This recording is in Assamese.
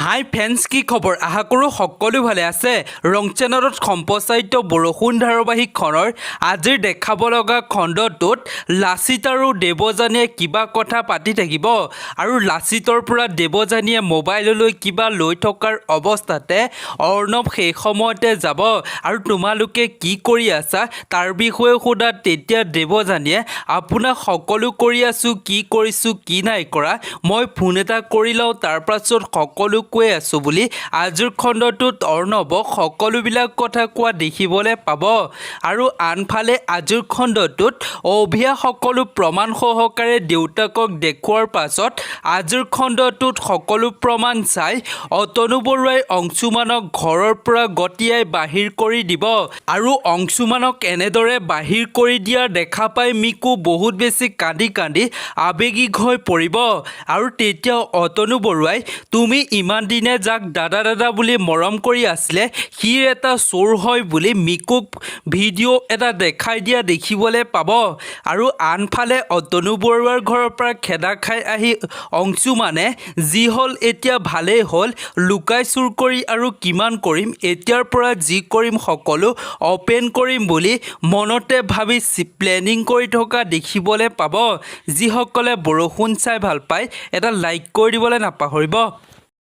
হাই ফ্ৰেন্স কি খবৰ আশা কৰোঁ সকলো ভালে আছে ৰং চেনেলত সম্প্ৰচাৰিত বৰষুণ ধাৰাবাহিক খনৰ আজিৰ দেখাব লগা খণ্ডটোত লাচিত আৰু দেৱযানীয়ে কিবা কথা পাতি থাকিব আৰু লাচিতৰ পৰা দেৱযানীয়ে মোবাইললৈ কিবা লৈ থকাৰ অৱস্থাতে অৰ্ণৱ সেই সময়তে যাব আৰু তোমালোকে কি কৰি আছা তাৰ বিষয়ে সোধা তেতিয়া দেৱযানীয়ে আপোনাক সকলো কৰি আছোঁ কি কৰিছোঁ কি নাই কৰা মই ফোন এটা কৰি লওঁ তাৰ পাছত সকলো কৈ আছো বুলি আজিৰ খণ্ডটোত অৰ্ণৱক সকলোবিলাক কথা কোৱা দেখিবলৈ পাব আৰু আনফালে আজিৰ খণ্ডটোত অভিয়া সকলো প্ৰমাণ সহকাৰে দেউতাকক দেখুৱাৰ পাছত আজিৰ খণ্ডটোত সকলো প্ৰমাণ চাই অতনু বৰুৱাই অংশুমানক ঘৰৰ পৰা গতিয়াই বাহিৰ কৰি দিব আৰু অংশুমানক এনেদৰে বাহিৰ কৰি দিয়া দেখা পাই মিকু বহুত বেছি কান্দি কান্দি আবেগিক হৈ পৰিব আৰু তেতিয়া অতনু বৰুৱাই তুমি ইমান দিনে যাক দাদা দাদা বুলি মৰম কৰি আছিলে সি এটা চোৰ হয় বুলি মিকুক ভিডিঅ' এটা দেখাই দিয়া দেখিবলৈ পাব আৰু আনফালে অতনু বৰুৱাৰ ঘৰৰ পৰা খেদা খাই আহি অংশুমানে যি হ'ল এতিয়া ভালেই হ'ল লুকাই চুৰ কৰি আৰু কিমান কৰিম এতিয়াৰ পৰা যি কৰিম সকলো অপেন কৰিম বুলি মনতে ভাবি প্লেনিং কৰি থকা দেখিবলৈ পাব যিসকলে বৰষুণ চাই ভাল পায় এটা লাইক কৰি দিবলৈ নাপাহৰিব।